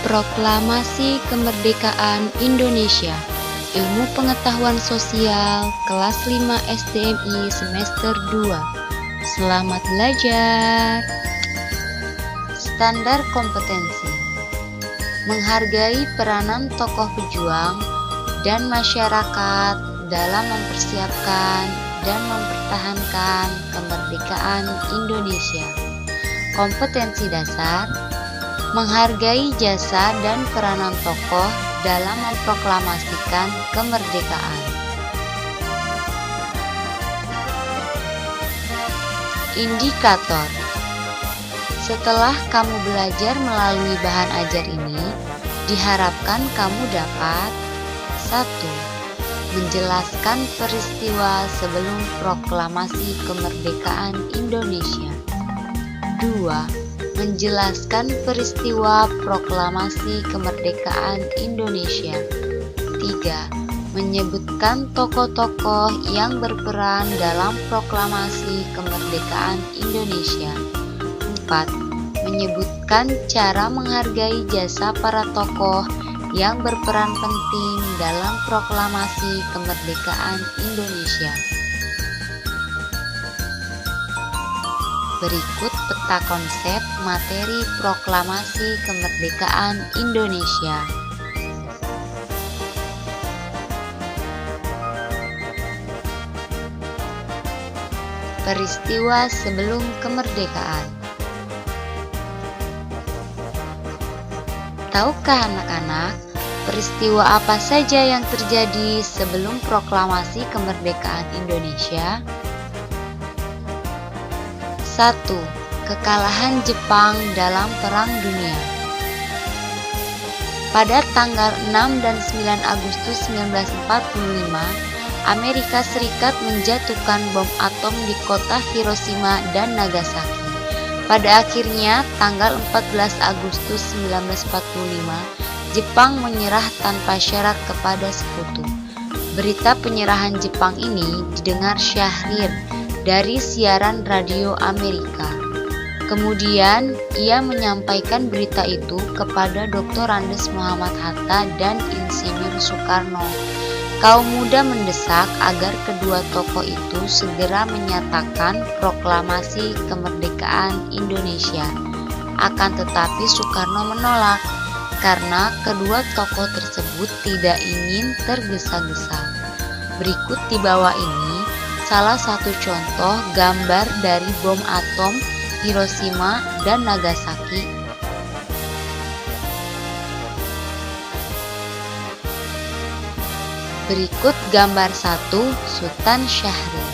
Proklamasi Kemerdekaan Indonesia. Ilmu Pengetahuan Sosial kelas 5 STMI semester 2. Selamat belajar. Standar kompetensi. Menghargai peranan tokoh pejuang dan masyarakat dalam mempersiapkan dan mempertahankan kemerdekaan Indonesia. Kompetensi dasar. Menghargai jasa dan peranan tokoh dalam memproklamasikan kemerdekaan. Indikator. Setelah kamu belajar melalui bahan ajar ini, diharapkan kamu dapat 1. Menjelaskan peristiwa sebelum proklamasi kemerdekaan Indonesia. 2. Menjelaskan peristiwa proklamasi kemerdekaan Indonesia. 3. Menyebutkan tokoh-tokoh yang berperan dalam proklamasi kemerdekaan Indonesia. 4. Menyebutkan cara menghargai jasa para tokoh yang berperan penting dalam proklamasi kemerdekaan Indonesia. Berikut peta konsep materi proklamasi kemerdekaan Indonesia. Peristiwa sebelum kemerdekaan. Tahukah anak-anak, peristiwa apa saja yang terjadi sebelum proklamasi kemerdekaan Indonesia? 1. Kekalahan Jepang dalam Perang Dunia. Pada tanggal 6 dan 9 Agustus 1945, Amerika Serikat menjatuhkan bom atom di kota Hiroshima dan Nagasaki. Pada akhirnya, tanggal 14 Agustus 1945, Jepang menyerah tanpa syarat kepada sekutu. Berita penyerahan Jepang ini didengar Syahrir dari siaran radio Amerika. Kemudian, ia menyampaikan berita itu kepada Dr. Andes Muhammad Hatta dan Insinyur Soekarno. Kaum muda mendesak agar kedua tokoh itu segera menyatakan proklamasi kemerdekaan Indonesia. Akan tetapi Soekarno menolak karena kedua tokoh tersebut tidak ingin tergesa-gesa. Berikut di bawah ini salah satu contoh gambar dari bom atom Hiroshima dan Nagasaki. Berikut gambar 1 Sultan Syahrir.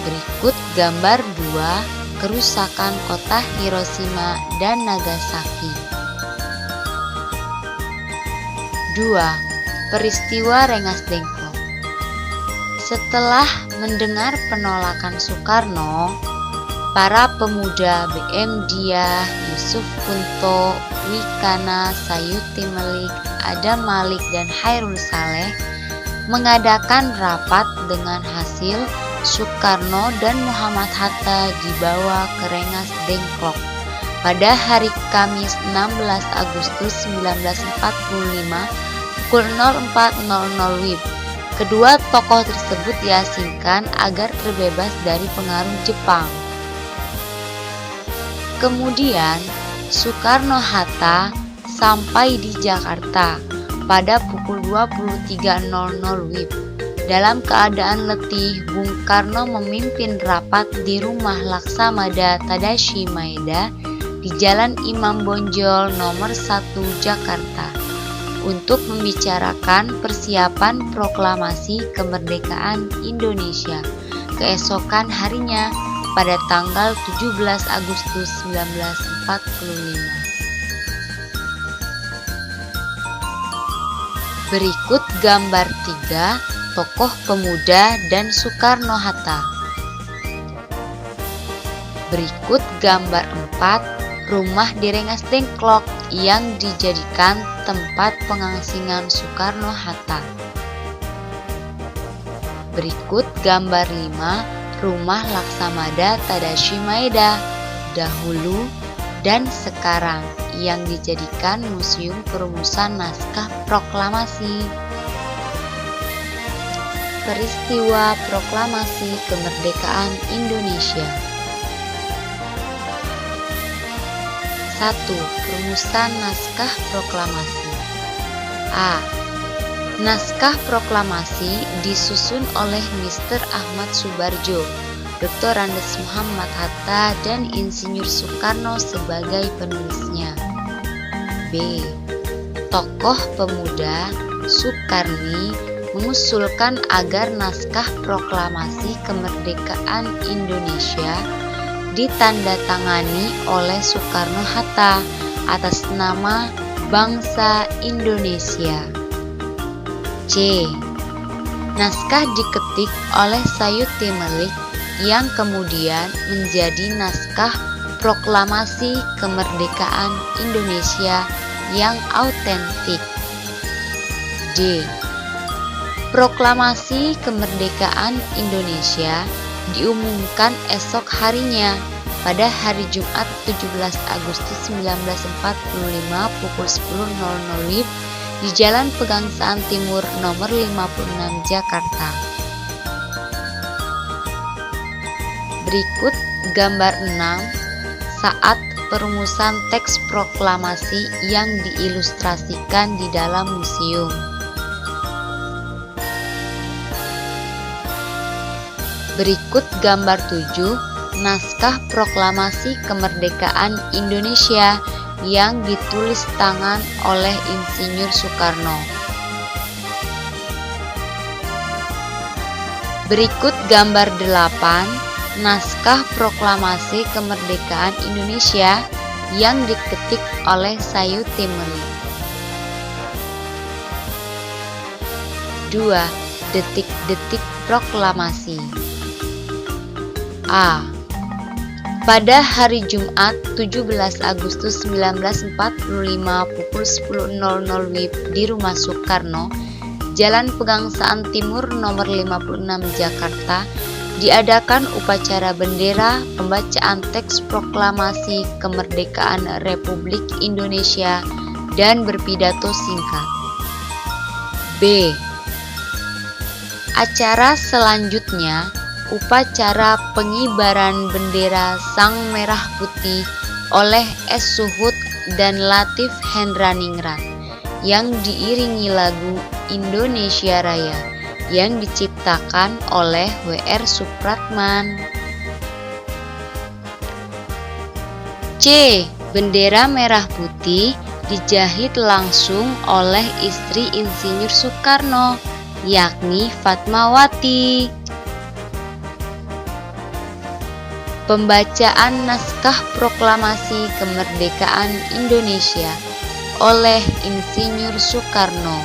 Berikut gambar 2 kerusakan kota Hiroshima dan Nagasaki. 2. Peristiwa Rengas Dengklok. Setelah mendengar penolakan Soekarno, para pemuda BM Diah, Yusuf Kunto, Wikana, Sayuti Melik, Adam Malik, dan Hairul Saleh mengadakan rapat dengan hasil Soekarno dan Muhammad Hatta dibawa ke Rengas Dengklok pada hari Kamis 16 Agustus 1945 pukul 04.00 WIB. Kedua tokoh tersebut diasingkan agar terbebas dari pengaruh Jepang. Kemudian, Soekarno-Hatta sampai di Jakarta pada pukul 23.00 WIB. Dalam keadaan letih, Bung Karno memimpin rapat di rumah Laksamada Tadashi Maeda di Jalan Imam Bonjol nomor 1 Jakarta untuk membicarakan persiapan proklamasi kemerdekaan Indonesia keesokan harinya pada tanggal 17 Agustus 1945. Berikut gambar 3 tokoh pemuda dan Soekarno-Hatta. Berikut gambar 4 rumah di Rengas Dengklok yang dijadikan tempat pengasingan Soekarno-Hatta. Berikut gambar 5 Rumah Laksamada Tadashi Maeda dahulu dan sekarang yang dijadikan Museum Perumusan Naskah Proklamasi. Peristiwa Proklamasi Kemerdekaan Indonesia. 1. Perumusan Naskah Proklamasi. A. Naskah proklamasi disusun oleh Mr. Ahmad Subarjo, Dr. Andes Muhammad Hatta, dan Insinyur Soekarno sebagai penulisnya. B. Tokoh pemuda Soekarni mengusulkan agar naskah proklamasi kemerdekaan Indonesia ditandatangani oleh Soekarno-Hatta atas nama bangsa Indonesia. C. Naskah diketik oleh Sayuti Melik yang kemudian menjadi naskah proklamasi kemerdekaan Indonesia yang autentik. D. Proklamasi kemerdekaan Indonesia diumumkan esok harinya pada hari Jumat 17 Agustus 1945 pukul 10.00 WIB di Jalan Pegangsaan Timur nomor 56 Jakarta. Berikut gambar 6 saat perumusan teks proklamasi yang diilustrasikan di dalam museum. Berikut gambar 7 naskah proklamasi kemerdekaan Indonesia yang ditulis tangan oleh Insinyur Soekarno. Berikut gambar 8 naskah proklamasi kemerdekaan Indonesia yang diketik oleh Sayuti Melik. 2. Detik-detik proklamasi. A. Pada hari Jumat 17 Agustus 1945 pukul 10.00 WIB di Rumah Soekarno, Jalan Pegangsaan Timur nomor 56 Jakarta, diadakan upacara bendera, pembacaan teks proklamasi kemerdekaan Republik Indonesia, dan berpidato singkat. B. Acara selanjutnya upacara pengibaran bendera Sang Merah Putih oleh S. Suhut dan Latif Hendraningrat yang diiringi lagu Indonesia Raya yang diciptakan oleh W.R. Supratman. C. Bendera merah putih dijahit langsung oleh istri Insinyur Soekarno, yakni Fatmawati. Pembacaan naskah proklamasi kemerdekaan Indonesia oleh Insinyur Soekarno.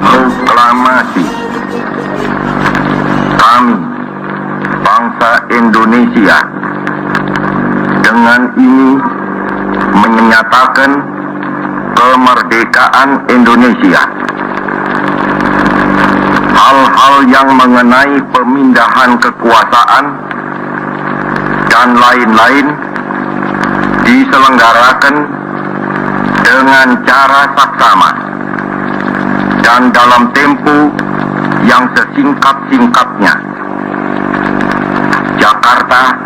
Proklamasi. Kami, bangsa Indonesia, dengan ini menyatakan kemerdekaan Indonesia. Hal-hal yang mengenai pemindahan kekuasaan dan lain-lain diselenggarakan dengan cara saksama dan dalam tempo yang sesingkat-singkatnya. Jakarta,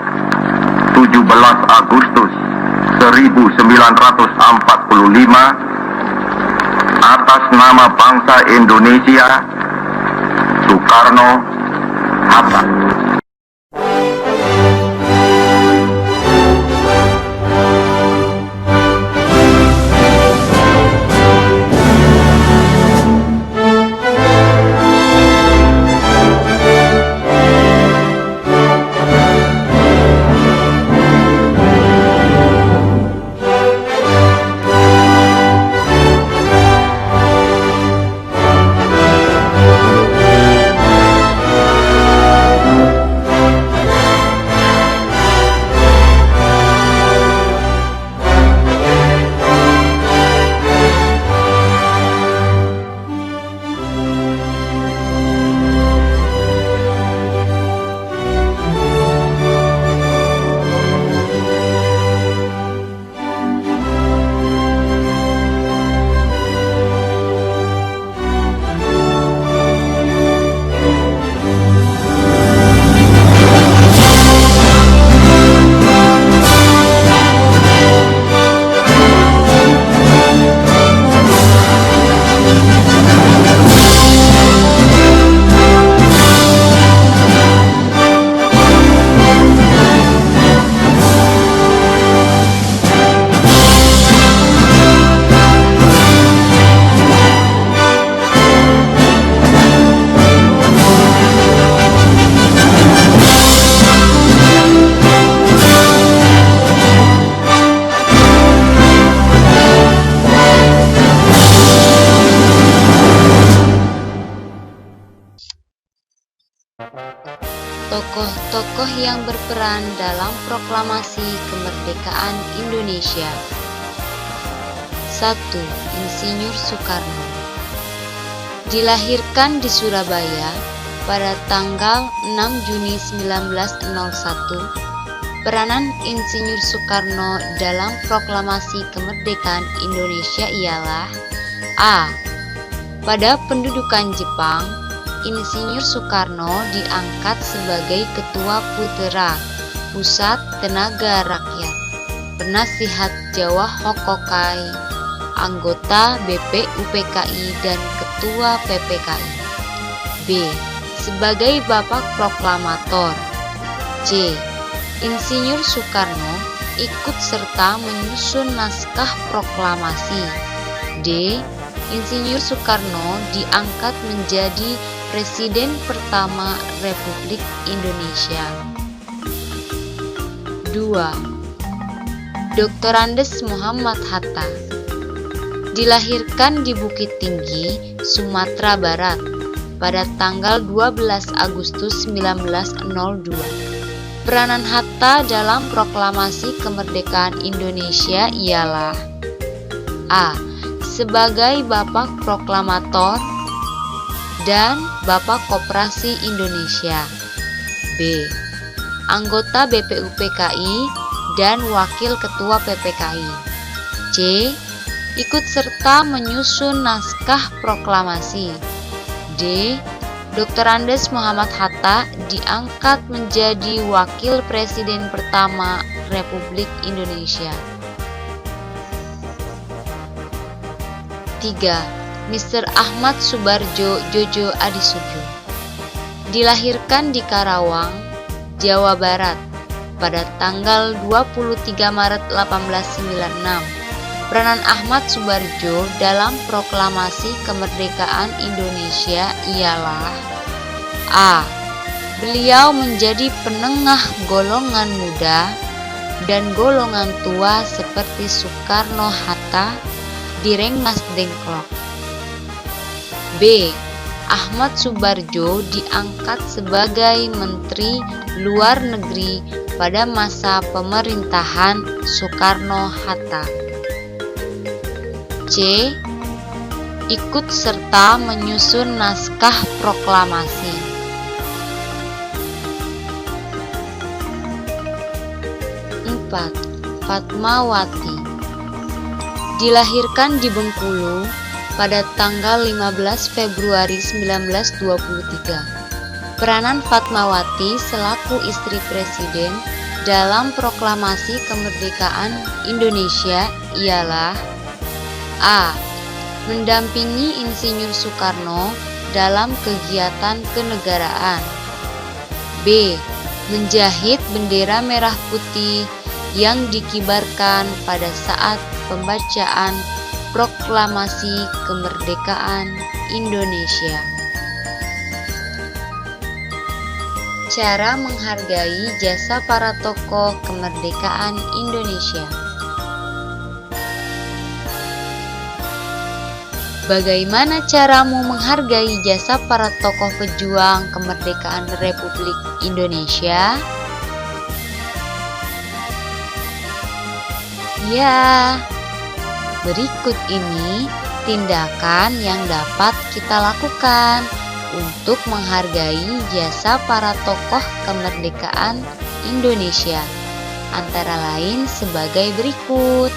17 Agustus 1945, atas nama bangsa Indonesia, Soekarno-Hatta. tokoh yang berperan dalam proklamasi kemerdekaan Indonesia. 1. Insinyur Soekarno. Dilahirkan di Surabaya pada tanggal 6 Juni 1901, peranan Insinyur Soekarno dalam proklamasi kemerdekaan Indonesia ialah: A. Pada pendudukan Jepang, Insinyur Soekarno diangkat sebagai Ketua Putera Pusat Tenaga Rakyat, Penasihat Jawa Hokokai, anggota BPUPKI dan Ketua PPKI. B. Sebagai Bapak Proklamator. C. Insinyur Soekarno ikut serta menyusun naskah proklamasi. D. Insinyur Soekarno diangkat menjadi Presiden pertama Republik Indonesia. 2. Dr. Andes Muhammad Hatta. Dilahirkan di Bukit Tinggi, Sumatera Barat pada tanggal 12 Agustus 1902. Peranan Hatta dalam proklamasi kemerdekaan Indonesia ialah: A. Sebagai Bapak Proklamator dan Bapak Koperasi Indonesia. B. Anggota BPUPKI dan Wakil Ketua PPKI. C. Ikut serta menyusun naskah proklamasi. D. Dr. Andes Muhammad Hatta diangkat menjadi Wakil Presiden pertama Republik Indonesia. 3. Mr. Ahmad Subarjo Djojo Adisudjo. Dilahirkan di Karawang, Jawa Barat pada tanggal 23 Maret 1896. Peranan Ahmad Subarjo dalam proklamasi kemerdekaan Indonesia ialah: A. Beliau menjadi penengah golongan muda dan golongan tua seperti Soekarno-Hatta di Rengas Dengklok. B. Ahmad Subarjo diangkat sebagai Menteri Luar Negeri pada masa pemerintahan Soekarno-Hatta. C. Ikut serta menyusun naskah proklamasi. 4. Fatmawati. Dilahirkan di Bengkulu pada tanggal 15 Februari 1923. Peranan Fatmawati selaku istri presiden dalam proklamasi kemerdekaan Indonesia ialah: A. Mendampingi Insinyur Soekarno dalam kegiatan kenegaraan. B. Menjahit bendera merah putih yang dikibarkan pada saat pembacaan proklamasi kemerdekaan Indonesia. Cara menghargai jasa para tokoh kemerdekaan Indonesia. Bagaimana caramu menghargai jasa para tokoh pejuang kemerdekaan Republik Indonesia? Ya, berikut ini tindakan yang dapat kita lakukan untuk menghargai jasa para tokoh kemerdekaan Indonesia. Antara lain sebagai berikut.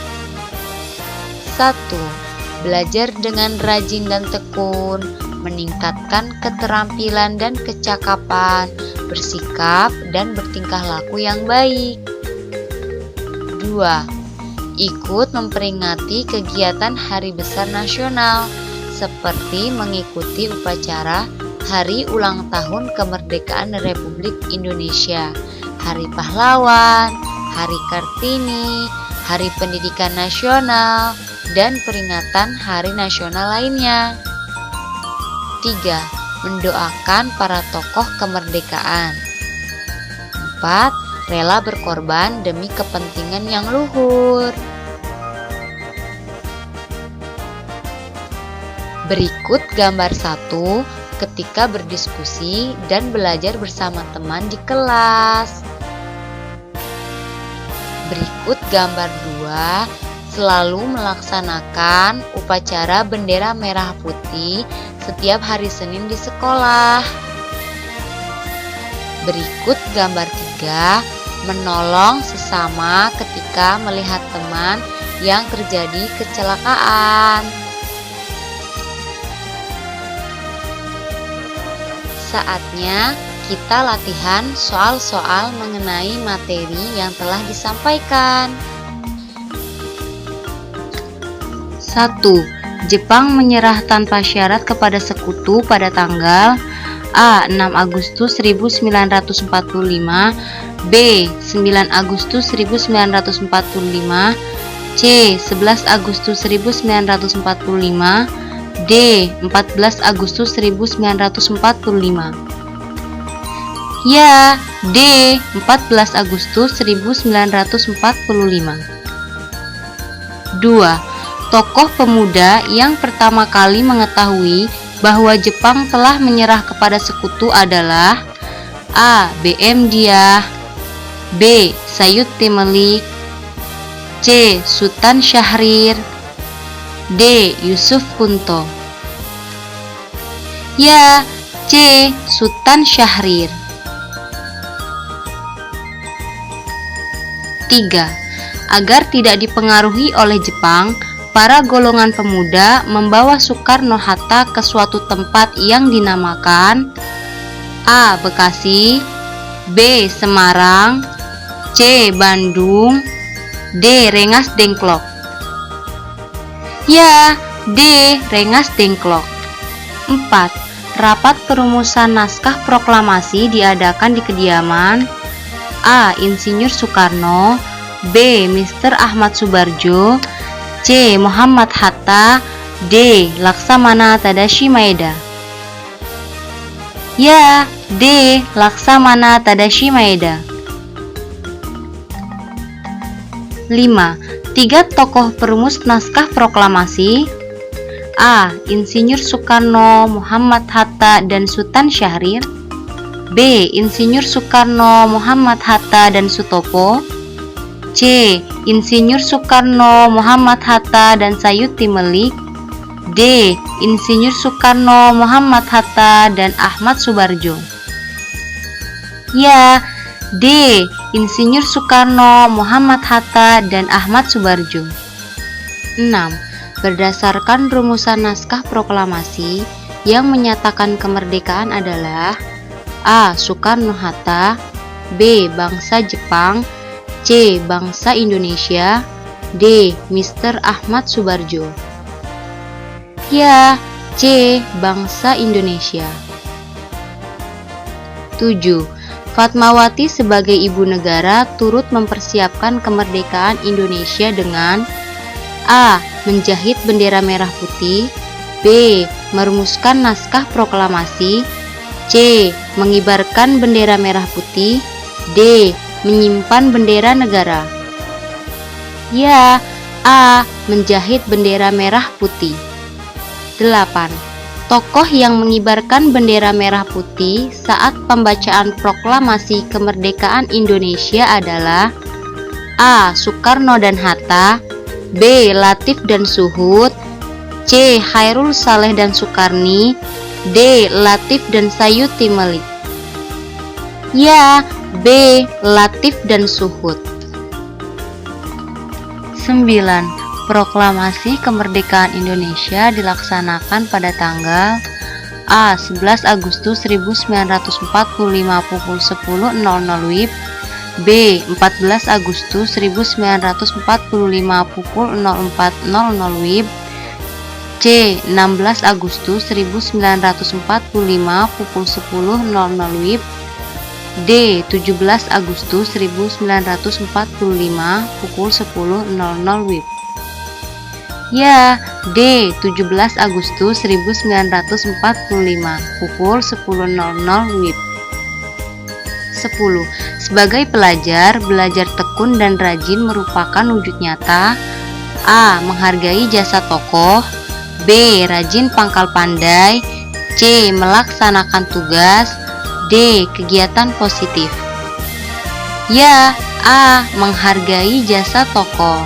1. Belajar dengan rajin dan tekun, meningkatkan keterampilan dan kecakapan, bersikap dan bertingkah laku yang baik. 2. Ikut memperingati kegiatan Hari Besar Nasional, seperti mengikuti upacara Hari Ulang Tahun Kemerdekaan Republik Indonesia, Hari Pahlawan, Hari Kartini, Hari Pendidikan Nasional, dan peringatan hari nasional lainnya. 3. Mendoakan para tokoh kemerdekaan. 4. Rela berkorban demi kepentingan yang luhur. Berikut gambar 1 ketika berdiskusi dan belajar bersama teman di kelas. Berikut gambar 2, selalu melaksanakan upacara bendera merah putih setiap hari Senin di sekolah. Berikut gambar 3, menolong sesama ketika melihat teman yang terjadi kecelakaan. Saatnya kita latihan soal-soal mengenai materi yang telah disampaikan. 1. Jepang menyerah tanpa syarat kepada sekutu pada tanggal A. 6 Agustus 1945, B. 9 Agustus 1945, C. 11 Agustus 1945, D. 14 Agustus 1945. Ya, D. 14 Agustus 1945. 2. Tokoh pemuda yang pertama kali mengetahui bahwa Jepang telah menyerah kepada sekutu adalah A. B.M. Dia, B. Sayuti Melik, C. Sultan Syahrir, D. Yusuf Kunto. Ya, C. Sultan Syahrir. 3. Agar tidak dipengaruhi oleh Jepang, para golongan pemuda membawa Soekarno-Hatta ke suatu tempat yang dinamakan A. Bekasi, B. Semarang, C. Bandung, D. Rengas Dengklok. Ya, D. Rengas Dengklok. 4. Rapat perumusan naskah proklamasi diadakan di kediaman A. Insinyur Soekarno, B. Mr. Ahmad Subarjo, C. Muhammad Hatta, D. Laksamana Tadashi Maeda. Ya, D. Laksamana Tadashi Maeda. 5. 3 tokoh perumus naskah proklamasi A. Insinyur Soekarno, Muhammad Hatta, dan Sultan Syahrir, B. Insinyur Soekarno, Muhammad Hatta, dan Sutopo, C. Insinyur Soekarno, Muhammad Hatta, dan Sayuti Melik, D. Insinyur Soekarno, Muhammad Hatta, dan Ahmad Subarjo. Ya, D. Insinyur Soekarno, Muhammad Hatta, dan Ahmad Subarjo. 6. Berdasarkan rumusan naskah proklamasi yang menyatakan kemerdekaan adalah A. Soekarno-Hatta, B. Bangsa Jepang, C. Bangsa Indonesia, D. Mr. Ahmad Subarjo. Ya, C. Bangsa Indonesia. 7. Fatmawati sebagai ibu negara turut mempersiapkan kemerdekaan Indonesia dengan A. Menjahit bendera merah putih, B. Merumuskan naskah proklamasi, C. Mengibarkan bendera merah putih, D. Menyimpan bendera negara. Ya, A. Menjahit bendera merah putih. 8. Tokoh yang mengibarkan bendera merah putih saat pembacaan proklamasi kemerdekaan Indonesia adalah A. Soekarno dan Hatta, B. Latif dan Suhud, C. Hairul Saleh dan Sukarni, D. Latif dan Sayuti Melik. Ya, B. Latif dan Suhud. 9. Proklamasi kemerdekaan Indonesia dilaksanakan pada tanggal A. 11 Agustus 1945 pukul 10.00 WIB, B. 14 Agustus 1945 pukul 04.00 WIB, C. 16 Agustus 1945 pukul 10.00 WIB, D. 17 Agustus 1945 pukul 10.00 WIB. Ya, D. 17 Agustus 1945 pukul 10.00 WIB. 10. Sebagai pelajar, belajar tekun dan rajin merupakan wujud nyata A. Menghargai jasa tokoh, B. Rajin pangkal pandai, C. Melaksanakan tugas. D. Kegiatan positif. Ya, A. Menghargai jasa tokoh.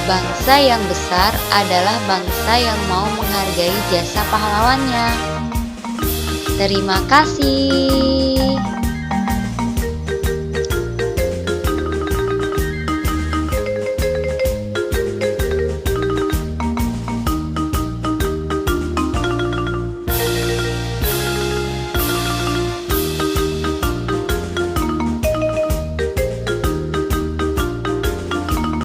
Bangsa yang besar adalah bangsa yang mau menghargai jasa pahlawannya. Terima kasih.